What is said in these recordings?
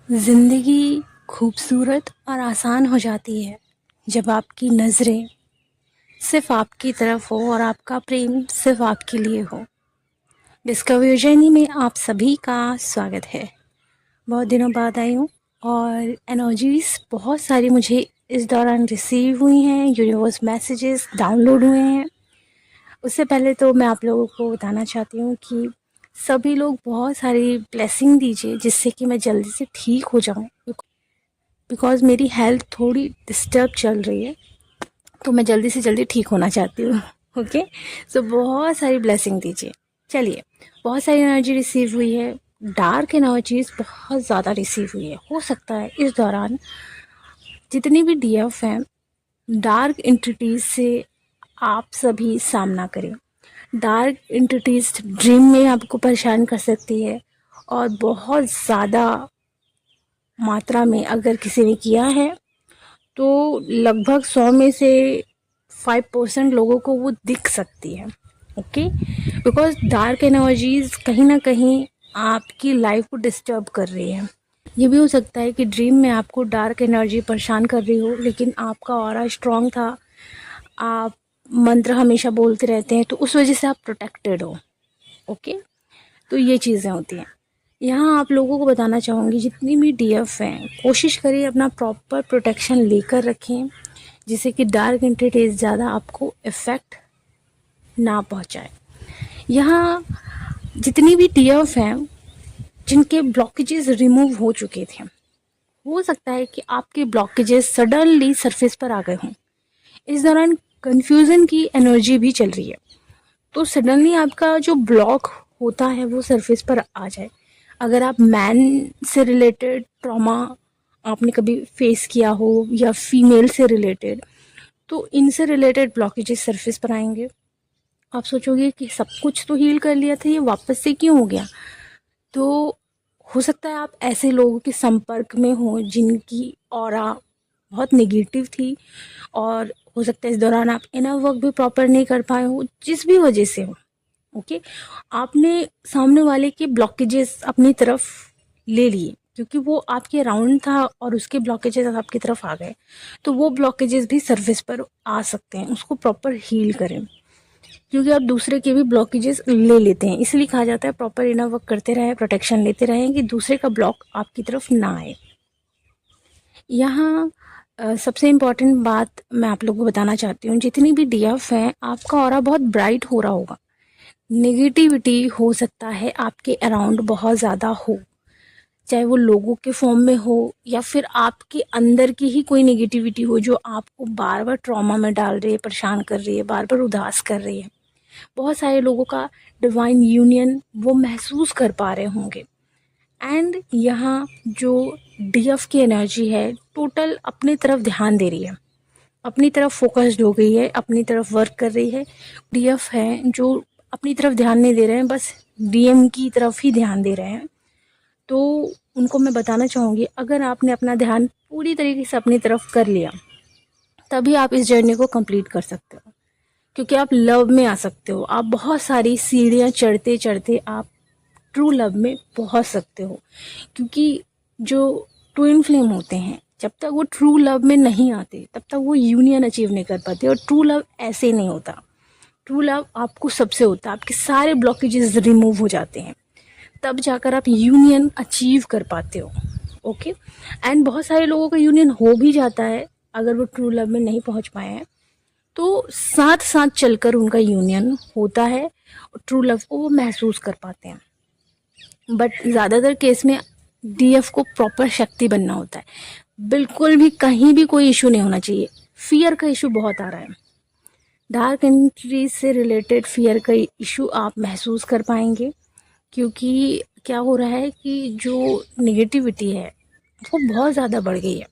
ज़िंदगी खूबसूरत और आसान हो जाती है जब आपकी नज़रें सिर्फ़ आपकी तरफ हो और आपका प्रेम सिर्फ़ आपके लिए हो। डिस्कवर जर्नी में आप सभी का स्वागत है। बहुत दिनों बाद आई हूँ और एनर्जीज़ बहुत सारी मुझे इस दौरान रिसीव हुई हैं, यूनिवर्स मैसेजेस डाउनलोड हुए हैं। उससे पहले तो मैं आप लोगों को बताना चाहती हूँ कि सभी लोग बहुत सारी ब्लेसिंग दीजिए जिससे कि मैं जल्दी से ठीक हो जाऊँ, बिकॉज़ मेरी हेल्थ थोड़ी डिस्टर्ब चल रही है, तो मैं जल्दी से जल्दी ठीक होना चाहती हूँ। ओके, सो बहुत सारी ब्लेसिंग दीजिए। चलिए, बहुत सारी एनर्जी रिसीव हुई है, डार्क एनर्जीज बहुत ज़्यादा रिसीव हुई है। हो सकता है इस दौरान जितनी भी डीएफ हैं, डार्क एंटिटीज से आप सभी सामना करें। डार्क एंटिटीज ड्रीम में आपको परेशान कर सकती है और बहुत ज़्यादा मात्रा में अगर किसी ने किया है तो लगभग 100 में से 5% लोगों को वो दिख सकती है। ओके, बिकॉज डार्क एनर्जीज कहीं ना कहीं आपकी लाइफ को डिस्टर्ब कर रही है। ये भी हो सकता है कि ड्रीम में आपको डार्क एनर्जी परेशान कर रही हो, लेकिन आपका ऑरा स्ट्रांग था, आप मंत्र हमेशा बोलते रहते हैं, तो उस वजह से आप प्रोटेक्टेड हो। ओके, तो ये चीज़ें होती हैं। यहाँ आप लोगों को बताना चाहूँगी, जितनी भी डीएफ हैं, कोशिश करिए अपना प्रॉपर प्रोटेक्शन लेकर रखें, जिससे कि डार्क एंटिटीज ज़्यादा आपको इफ़ेक्ट ना पहुँचाए। यहाँ जितनी भी डीएफ हैं जिनके ब्लॉकेजेस रिमूव हो चुके थे, हो सकता है कि आपके ब्लॉकेजेस सडनली सरफेस पर आ गए हों। इस दौरान कन्फ्यूज़न की एनर्जी भी चल रही है, तो सडनली आपका जो ब्लॉक होता है वो सरफेस पर आ जाए। अगर आप मैन से रिलेटेड ट्रॉमा आपने कभी फेस किया हो या फीमेल से रिलेटेड, तो इनसे रिलेटेड ब्लॉकेजेस सरफेस पर आएंगे। आप सोचोगे कि सब कुछ तो हील कर लिया था, ये वापस से क्यों हो गया। तो हो सकता है आप ऐसे लोगों के संपर्क में हो जिनकी ऑरा बहुत नेगेटिव थी, और हो सकता है इस दौरान आप इनर वर्क भी प्रॉपर नहीं कर पाए हो, जिस भी वजह से हो। ओके, आपने सामने वाले के ब्लॉकेजेस अपनी तरफ ले लिए क्योंकि वो आपके अराउंड था और उसके ब्लॉकेजेस आपकी तरफ आ गए, तो वो ब्लॉकेजेस भी सरफेस पर आ सकते हैं। उसको प्रॉपर हील करें, क्योंकि आप दूसरे के भी ब्लॉकेजेस ले लेते हैं। इसलिए कहा जाता है प्रॉपर इनर वर्क करते रहें, प्रोटेक्शन लेते रहें कि दूसरे का ब्लॉक आपकी तरफ ना आए। यहाँ सबसे इम्पॉर्टेंट बात मैं आप लोगों को बताना चाहती हूँ, जितनी भी डीएफ हैं, आपका ऑरा बहुत ब्राइट हो रहा होगा। नेगेटिविटी हो सकता है आपके अराउंड बहुत ज़्यादा हो, चाहे वो लोगों के फॉर्म में हो या फिर आपके अंदर की ही कोई नेगेटिविटी हो जो आपको बार बार ट्रॉमा में डाल रही है, परेशान कर रही है, बार बार उदास कर रही है। बहुत सारे लोगों का डिवाइन यूनियन वो महसूस कर पा रहे होंगे। एंड यहाँ जो डीएफ की एनर्जी है, टोटल अपनी तरफ ध्यान दे रही है, अपनी तरफ फोकस्ड हो गई है, अपनी तरफ वर्क कर रही है। डीएफ है जो अपनी तरफ ध्यान नहीं दे रहे हैं, बस डीएम की तरफ ही ध्यान दे रहे हैं। तो उनको मैं बताना चाहूँगी, अगर आपने अपना ध्यान पूरी तरीके से अपनी तरफ कर लिया, तभी आप इस जर्नी को कंप्लीट कर सकते हो, क्योंकि आप लव में आ सकते हो। आप बहुत सारी सीढ़ियाँ चढ़ते चढ़ते आप ट्रू लव में पहुंच सकते हो, क्योंकि जो ट्विन फ्लेम होते हैं, जब तक वो ट्रू लव में नहीं आते तब तक वो यूनियन अचीव नहीं कर पाते। और ट्रू लव ऐसे नहीं होता। ट्रू लव आपको सबसे होता है, आपके सारे ब्लॉकेजेस रिमूव हो जाते हैं, तब जाकर आप यूनियन अचीव कर पाते हो। ओके, एंड बहुत सारे लोगों का यूनियन हो भी जाता है, अगर वो ट्रू लव में नहीं पहुंच पाए हैं तो साथ साथ चलकर उनका यूनियन होता है, ट्रू लव को वो महसूस कर पाते हैं। बट ज़्यादातर केस में डीएफ को प्रॉपर शक्ति बनना होता है। बिल्कुल भी कहीं भी कोई इशू नहीं होना चाहिए। फियर का इशू बहुत आ रहा है, डार्क एंट्रीज से रिलेटेड फियर का इशू आप महसूस कर पाएंगे, क्योंकि क्या हो रहा है कि जो नेगेटिविटी है वो बहुत ज़्यादा बढ़ गई है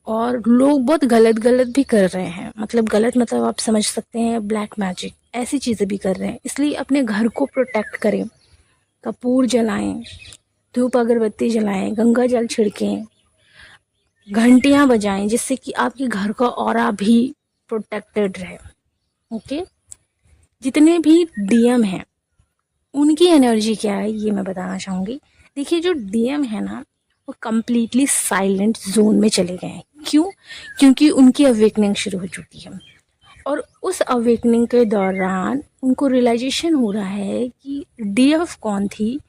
और लोग बहुत गलत गलत भी कर रहे हैं। मतलब गलत, मतलब आप समझ सकते हैं ब्लैक मैजिक, ऐसी चीज़ें भी कर रहे हैं। इसलिए अपने घर को प्रोटेक्ट करें, कपूर जलाएं, धूप अगरबत्ती जलाएं, गंगा जल छिड़कें, घंटियां बजाएं, जिससे कि आपके घर का ऑरा भी प्रोटेक्टेड रहे। ओके, जितने भी डीएम हैं उनकी एनर्जी क्या है ये मैं बताना चाहूँगी। देखिए, जो डीएम है ना, वो कम्प्लीटली साइलेंट जोन में चले गए हैं। क्यों? क्योंकि उनकी अवेकनिंग शुरू हो चुकी है, और उस अवेकनिंग के दौरान उनको रियलाइजेशन हो रहा है कि डीएफ कौन थी,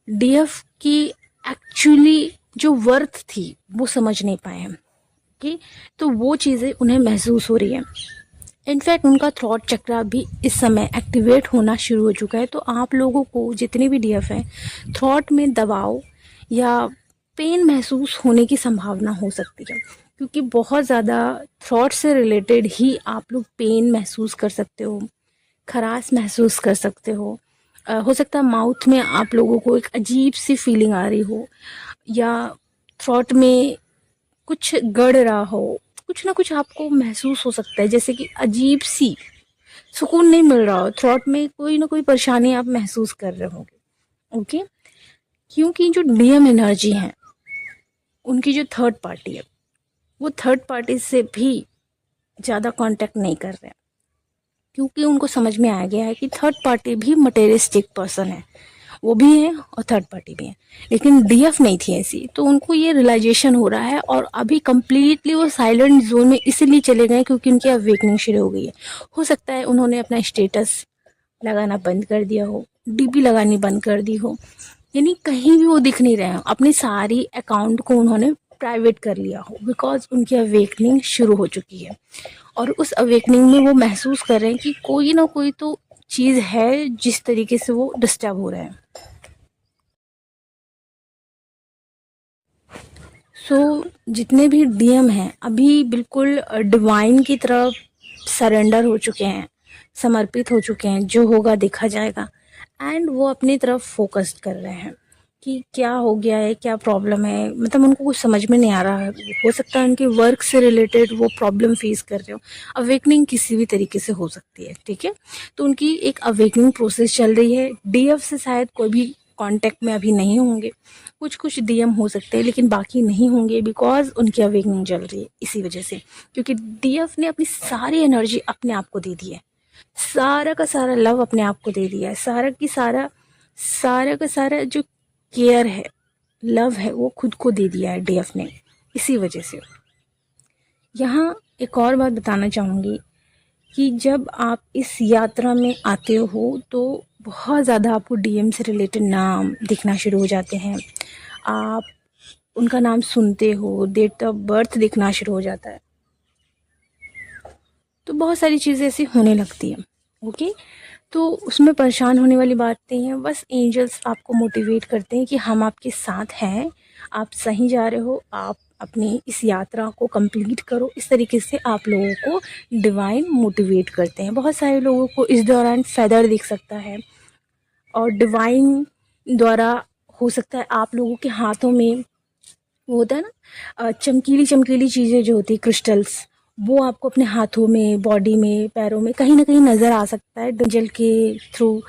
डीएफ की एक्चुअली जो वर्थ थी वो समझ नहीं पाए हैं। ओके, तो वो चीज़ें उन्हें महसूस हो रही है। इनफैक्ट उनका थ्रॉट चक्रा भी इस समय एक्टिवेट होना शुरू हो चुका है। तो आप लोगों को जितने भी डीएफ हैं, थ्रॉट में दबाव या पेन महसूस होने की संभावना हो सकती है, क्योंकि बहुत ज़्यादा थ्रॉट से रिलेटेड ही आप लोग पेन महसूस कर सकते हो, खराश महसूस कर सकते हो सकता है माउथ में आप लोगों को एक अजीब सी फीलिंग आ रही हो, या थ्रॉट में कुछ गड़ रहा हो, कुछ ना कुछ आपको महसूस हो सकता है, जैसे कि अजीब सी सुकून नहीं मिल रहा हो, थ्रॉट में कोई ना कोई परेशानी आप महसूस कर रहे होंगे। ओके, क्योंकि जो डीएम एनर्जी है, उनकी जो थर्ड पार्टी है, वो थर्ड पार्टी से भी ज़्यादा कांटेक्ट नहीं कर रहे हैं, क्योंकि उनको समझ में आ गया है कि थर्ड पार्टी भी मटेरियलिस्टिक पर्सन है, वो भी है और थर्ड पार्टी भी है, लेकिन डीएफ नहीं थी ऐसी। तो उनको ये रियलाइजेशन हो रहा है, और अभी कम्प्लीटली वो साइलेंट जोन में इसीलिए चले गए क्योंकि उनकी अवेकनिंग शुरू हो गई है। हो सकता है उन्होंने अपना स्टेटस लगाना बंद कर दिया हो, डीपी लगानी बंद कर दी हो, यानी कहीं भी वो दिख नहीं रहे हो, अपनी सारी अकाउंट को उन्होंने प्राइवेट कर लिया हो, बिकॉज उनकी अवेकनिंग शुरू हो चुकी है। और उस अवेकनिंग में वो महसूस कर रहे हैं कि कोई ना कोई तो चीज़ है जिस तरीके से वो डिस्टर्ब हो रहे हैं। जितने भी डीएम हैं अभी बिल्कुल डिवाइन की तरफ सरेंडर हो चुके हैं, समर्पित हो चुके हैं, जो होगा देखा जाएगा। एंड वो अपनी तरफ फोकस्ड कर रहे हैं कि क्या हो गया है, क्या प्रॉब्लम है, मतलब उनको कुछ समझ में नहीं आ रहा है। हो सकता है उनके वर्क से रिलेटेड वो प्रॉब्लम फेस कर रहे हो। अवेकनिंग किसी भी तरीके से हो सकती है, ठीक है। तो उनकी एक अवेकनिंग प्रोसेस चल रही है। डीएफ से शायद कोई भी कांटेक्ट में अभी नहीं होंगे, कुछ कुछ डीएम हो सकते हैं, लेकिन बाकी नहीं होंगे, बिकॉज उनकी अवेकनिंग चल रही है इसी वजह से। क्योंकि डीएफ ने अपनी सारी एनर्जी अपने आप को दे दी है, सारा का सारा लव अपने आप को दे दिया है, सारा का सारा जो केयर है, लव है, वो खुद को दे दिया है डीएफ ने, इसी वजह से। यहाँ एक और बात बताना चाहूँगी कि जब आप इस यात्रा में आते हो तो बहुत ज़्यादा आपको डीएम से रिलेटेड नाम दिखना शुरू हो जाते हैं। आप उनका नाम सुनते हो, डेट ऑफ बर्थ दिखना शुरू हो जाता है, तो बहुत सारी चीज़ें ऐसी होने लगती हैं। ओके, तो उसमें परेशान होने वाली बात नहीं है, बस एंजल्स आपको मोटिवेट करते हैं कि हम आपके साथ हैं, आप सही जा रहे हो, आप अपनी इस यात्रा को कंप्लीट करो। इस तरीके से आप लोगों को डिवाइन मोटिवेट करते हैं। बहुत सारे लोगों को इस दौरान फेदर दिख सकता है, और डिवाइन द्वारा हो सकता है आप लोगों के हाथों में वो होता है ना, चमकीली चमकीली चीज़ें जो होती है, क्रिस्टल्स, वो आपको अपने हाथों में, बॉडी में, पैरों में कहीं ना कहीं नज़र आ सकता है। एंजल के थ्रू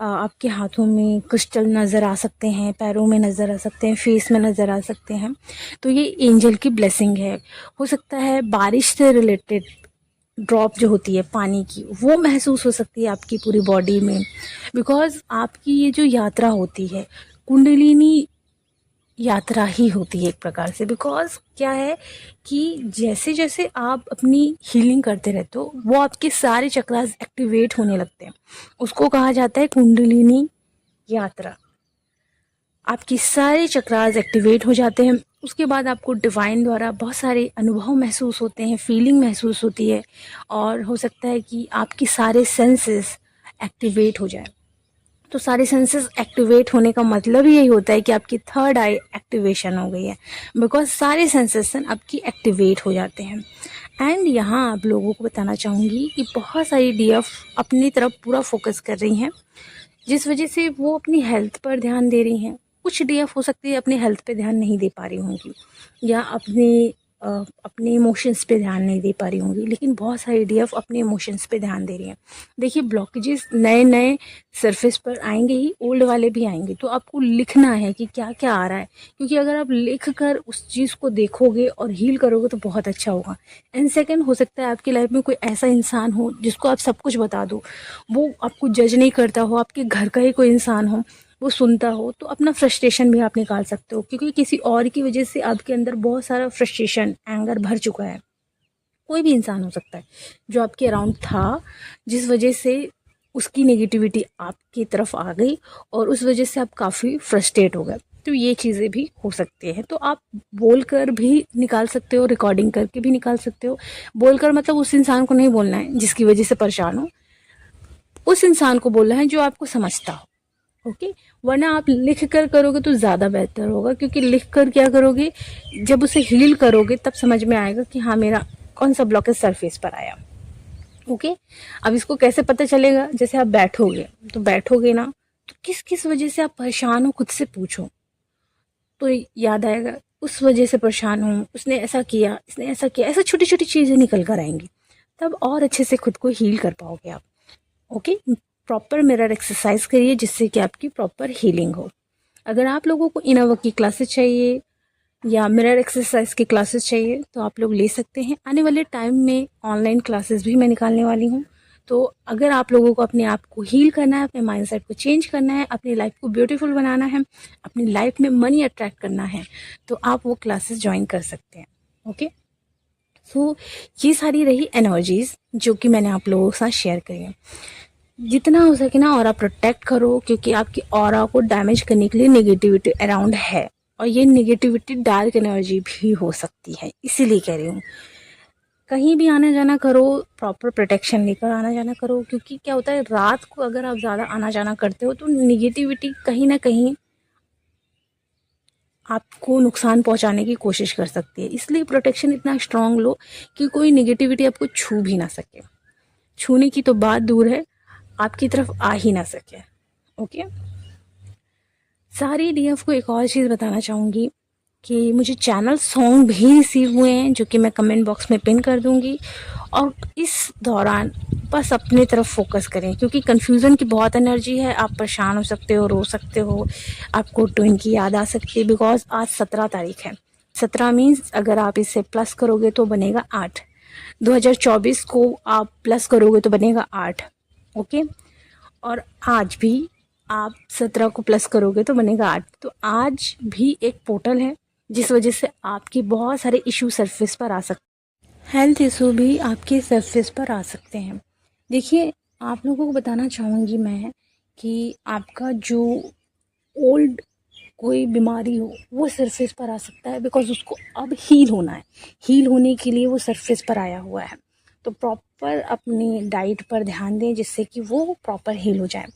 आपके हाथों में क्रिस्टल नज़र आ सकते हैं, पैरों में नज़र आ सकते हैं, फेस में नज़र आ सकते हैं। तो ये एंजल की ब्लेसिंग है। हो सकता है बारिश से रिलेटेड ड्रॉप जो होती है पानी की, वो महसूस हो सकती है आपकी पूरी बॉडी में, बिकॉज आपकी ये जो यात्रा होती है कुंडलिनी यात्रा ही होती है एक प्रकार से। बिकॉज क्या है कि जैसे जैसे आप अपनी हीलिंग करते रहते हो, वो आपके सारे चक्रास एक्टिवेट होने लगते हैं। उसको कहा जाता है कुंडलिनी यात्रा। आपकी सारे चक्रास एक्टिवेट हो जाते हैं। उसके बाद आपको डिवाइन द्वारा बहुत सारे अनुभव महसूस होते हैं, फीलिंग महसूस होती है, और हो सकता है कि आपके सारे सेंसेस एक्टिवेट हो जाए। तो सारे सेंसेस एक्टिवेट होने का मतलब ही यही होता है कि आपकी थर्ड आई एक्टिवेशन हो गई है, बिकॉज सारे सेंसेशन आपकी एक्टिवेट हो जाते हैं। एंड यहाँ आप लोगों को बताना चाहूँगी कि बहुत सारी डीएफ अपनी तरफ पूरा फोकस कर रही हैं, जिस वजह से वो अपनी हेल्थ पर ध्यान दे रही हैं। कुछ डीएफ हो सकती है अपनी हेल्थ पे ध्यान नहीं दे पा रही होंगी, या अपने इमोशंस पे ध्यान नहीं दे पा रही होंगी, लेकिन बहुत सारी डीएफ अपने इमोशंस पे ध्यान दे रही हैं। देखिए, ब्लॉकेजेस नए नए सरफेस पर आएंगे ही, ओल्ड वाले भी आएंगे, तो आपको लिखना है कि क्या क्या आ रहा है, क्योंकि अगर आप लिख कर उस चीज़ को देखोगे और हील करोगे तो बहुत अच्छा होगा। एंड सेकेंड, हो सकता है आपकी लाइफ में कोई ऐसा इंसान हो जिसको आप सब कुछ बता दो, वो आपको जज नहीं करता हो, आपके घर का ही कोई इंसान हो, वो सुनता हो तो अपना फ्रस्ट्रेशन भी आप निकाल सकते हो, क्योंकि किसी और की वजह से आपके अंदर बहुत सारा फ्रस्ट्रेशन, एंगर भर चुका है। कोई भी इंसान हो सकता है जो आपके अराउंड था, जिस वजह से उसकी नेगेटिविटी आपकी तरफ आ गई और उस वजह से आप काफ़ी फ्रस्ट्रेट हो गए। तो ये चीज़ें भी हो सकती हैं। तो आप बोल कर भी निकाल सकते हो, रिकॉर्डिंग करके भी निकाल सकते हो। बोलकर मतलब उस इंसान को नहीं बोलना है जिसकी वजह से परेशान हो, उस इंसान को बोलना है जो आपको समझता हो। ओके, वरना आप लिख कर करोगे तो ज़्यादा बेहतर होगा, क्योंकि लिख कर क्या करोगे, जब उसे हील करोगे तब समझ में आएगा कि हाँ मेरा कौन सा ब्लॉकेज सरफेस पर आया। ओके, अब इसको कैसे पता चलेगा, जैसे आप बैठोगे तो बैठोगे ना, तो किस किस वजह से आप परेशान हो खुद से पूछो, तो याद आएगा उस वजह से परेशान हूँ, उसने ऐसा किया, इसने ऐसा किया, ऐसा छोटी छोटी चीज़ें निकल कर आएंगी, तब और अच्छे से खुद को हील कर पाओगे आप। ओके, प्रॉपर मिरर एक्सरसाइज करिए जिससे कि आपकी प्रॉपर हीलिंग हो। अगर आप लोगों को इनर वर्क की क्लासेस चाहिए या मिरर एक्सरसाइज की क्लासेस चाहिए तो आप लोग ले सकते हैं। आने वाले टाइम में ऑनलाइन क्लासेस भी मैं निकालने वाली हूँ। तो अगर आप लोगों को अपने आप को हील करना है, अपने माइंडसेट को चेंज करना है, अपनी लाइफ को ब्यूटीफुल बनाना है, अपनी लाइफ में मनी अट्रैक्ट करना है, तो आप वो क्लासेस ज्वाइन कर सकते हैं। ओके, सो ये सारी रही एनर्जीज जो कि मैंने आप लोगों के साथ शेयर करी है। जितना हो सके ना ऑरा प्रोटेक्ट करो, क्योंकि आपकी ऑरा को डैमेज करने के लिए नेगेटिविटी अराउंड है, और ये नेगेटिविटी डार्क एनर्जी भी हो सकती है, इसीलिए कह रही हूँ कहीं भी आना जाना करो, प्रॉपर प्रोटेक्शन लेकर आना जाना करो। क्योंकि क्या होता है, रात को अगर आप ज़्यादा आना जाना करते हो तो निगेटिविटी कहीं ना कहीं आपको नुकसान पहुंचाने की कोशिश कर सकती है। इसलिए प्रोटेक्शन इतना स्ट्रांग लो कि कोई निगेटिविटी आपको छू भी ना सके, छूने की तो बात दूर है, आपकी तरफ आ ही ना सके। ओके, सारी डीएफ को एक और चीज़ बताना चाहूँगी कि मुझे चैनल सॉन्ग भी रिसीव हुए हैं जो कि मैं कमेंट बॉक्स में पिन कर दूँगी। और इस दौरान बस अपने तरफ फोकस करें, क्योंकि कन्फ्यूज़न की बहुत एनर्जी है। आप परेशान हो सकते हो, रो सकते हो, आपको ट्विन की याद आ सकती है, बिकॉज आज 17 तारीख है। 17 मीन्स अगर आप इसे प्लस करोगे तो बनेगा 8, 2024 को आप प्लस करोगे तो बनेगा 8। ओके, और आज भी आप 17 को प्लस करोगे तो बनेगा 8। तो आज भी एक पोर्टल है जिस वजह से आपके बहुत सारे इशू सरफेस पर आ सकते हैं, हेल्थ इशू भी आपके सरफेस पर आ सकते हैं। देखिए, आप लोगों को बताना चाहूँगी मैं कि आपका जो ओल्ड कोई बीमारी हो वो सरफेस पर आ सकता है, बिकॉज उसको अब हील होना है। हील होने के लिए वो सरफेस पर आया हुआ है। तो प्रॉपर अपनी डाइट पर ध्यान दें जिससे कि वो प्रॉपर हील हो जाए।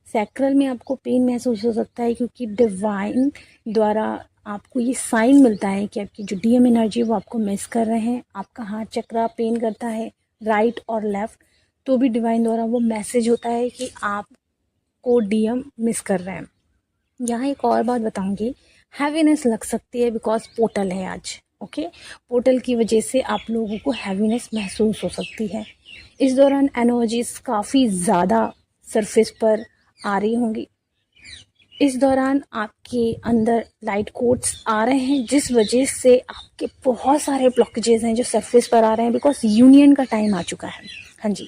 सैक्रल में आपको पेन महसूस हो सकता है, क्योंकि डिवाइन द्वारा आपको ये साइन मिलता है कि आपकी जो डीएम एनर्जी वो आपको मिस कर रहे हैं। आपका हार्ट चक्रा पेन करता है, राइट और लेफ्ट, तो भी डिवाइन द्वारा वो मैसेज होता है कि आपको डीएम मिस कर रहे हैं। यहाँ एक और बात बताऊंगी, हैवीनेस लग सकती है बिकॉज पोर्टल है आज। ओके, पोर्टल की वजह से आप लोगों को हैवीनेस महसूस हो सकती है। इस दौरान एनर्जीज काफ़ी ज़्यादा सरफेस पर आ रही होंगी। इस दौरान आपके अंदर लाइट कोड्स आ रहे हैं जिस वजह से आपके बहुत सारे ब्लॉकेजेस हैं जो सरफेस पर आ रहे हैं, बिकॉज यूनियन का टाइम आ चुका है। हाँ जी,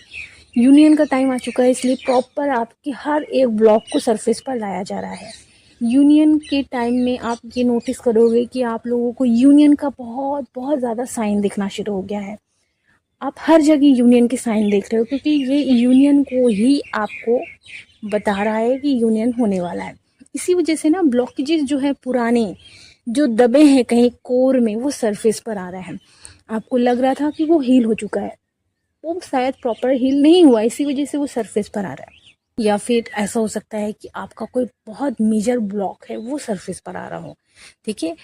यूनियन का टाइम आ चुका है, इसलिए प्रॉपर आपके हर एक ब्लॉक को सरफेस पर लाया जा रहा है। यूनियन के टाइम में आप ये नोटिस करोगे कि आप लोगों को यूनियन का बहुत बहुत ज़्यादा साइन दिखना शुरू हो गया है। आप हर जगह यूनियन के साइन देख रहे हो, क्योंकि ये यूनियन को ही आपको बता रहा है कि यूनियन होने वाला है। इसी वजह से ना ब्लॉकेजेस जो है पुराने जो दबे हैं कहीं कोर में, वो सरफेस पर आ रहे हैं। आपको लग रहा था कि वो हील हो चुका है, वो शायद प्रॉपर हील नहीं हुआ, इसी वजह से वो सरफेस पर आ रहा है। या फिर ऐसा हो सकता है कि आपका कोई बहुत मेजर ब्लॉक है वो सरफेस पर आ रहा हो। देखिए,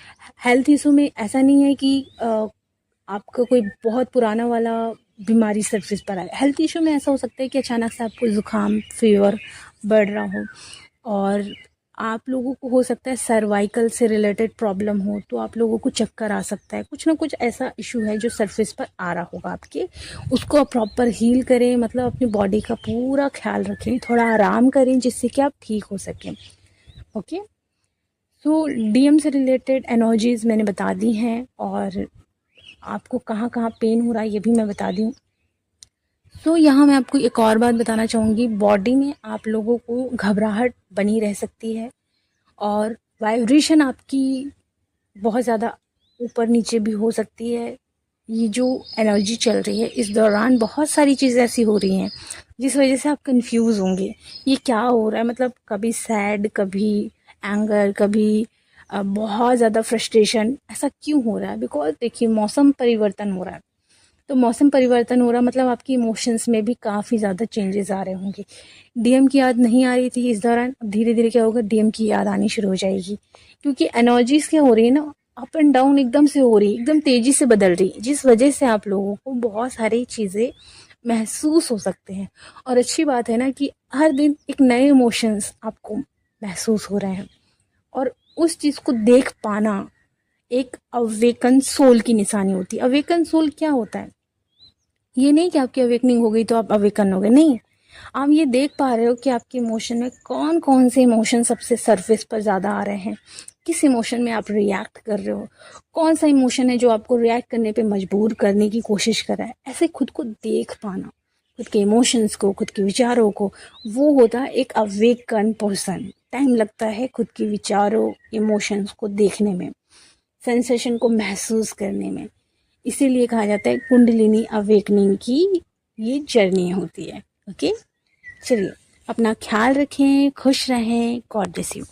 हेल्थ इशू में ऐसा नहीं है कि आपका कोई बहुत पुराना वाला बीमारी सरफेस पर आए। हेल्थ इशू में ऐसा हो सकता है कि अचानक से आपको ज़ुकाम, फीवर बढ़ रहा हो, और आप लोगों को हो सकता है सर्वाइकल से रिलेटेड प्रॉब्लम हो, तो आप लोगों को चक्कर आ सकता है। कुछ ना कुछ ऐसा इशू है जो सरफेस पर आ रहा होगा आपके, उसको आप प्रॉपर हील करें, मतलब अपनी बॉडी का पूरा ख्याल रखें, थोड़ा आराम करें जिससे कि आप ठीक हो सकें। ओके, सो डीएम से रिलेटेड एनर्जीज़ मैंने बता दी हैं, और आपको कहाँ कहाँ पेन हो रहा है ये भी मैं बता दी हूँ। तो यहाँ मैं आपको एक और बात बताना चाहूँगी, बॉडी में आप लोगों को घबराहट बनी रह सकती है, और वाइब्रेशन आपकी बहुत ज़्यादा ऊपर नीचे भी हो सकती है। ये जो एनर्जी चल रही है इस दौरान बहुत सारी चीज़ें ऐसी हो रही हैं जिस वजह से आप कंफ्यूज होंगे, ये क्या हो रहा है। मतलब कभी सैड, कभी एंगर, कभी बहुत ज़्यादा फ्रस्ट्रेशन, ऐसा क्यों हो रहा है? बिकॉज देखिए मौसम परिवर्तन हो रहा है, तो मौसम परिवर्तन हो रहा मतलब आपकी इमोशंस में भी काफ़ी ज़्यादा चेंजेस आ रहे होंगे। डीएम की याद नहीं आ रही थी इस दौरान, अब धीरे धीरे क्या होगा, डीएम की याद आनी शुरू हो जाएगी, क्योंकि एनर्जीज क्या हो रही है ना, अप एंड डाउन एकदम से हो रही है, एकदम तेज़ी से बदल रही है, जिस वजह से आप लोगों को बहुत सारी चीज़ें महसूस हो सकते हैं। और अच्छी बात है ना कि हर दिन एक नए इमोशंस आपको महसूस हो रहे हैं, और उस चीज़ को देख पाना एक अवेकन सोल की निशानी होती है। अवेकन सोल क्या होता है? ये नहीं कि आपकी अवेकनिंग हो गई तो आप अवेकन हो गए, नहीं। आप ये देख पा रहे हो कि आपके इमोशन में कौन कौन से इमोशन सबसे सरफेस पर ज़्यादा आ रहे हैं, किस इमोशन में आप रिएक्ट कर रहे हो, कौन सा इमोशन है जो आपको रिएक्ट करने पे मजबूर करने की कोशिश कर रहा है। ऐसे खुद को देख पाना, खुद के इमोशंस को, खुद के विचारों को, वो होता है एक अवेकन पर्सन। टाइम लगता है खुद के विचारों, इमोशंस को देखने में, सेंसेशन को महसूस करने में। इसीलिए कहा जाता है कुंडलिनी अवेकनिंग की ये जर्नी होती है। ओके, चलिए अपना ख्याल रखें, खुश रहें, गॉड ब्लेस यू।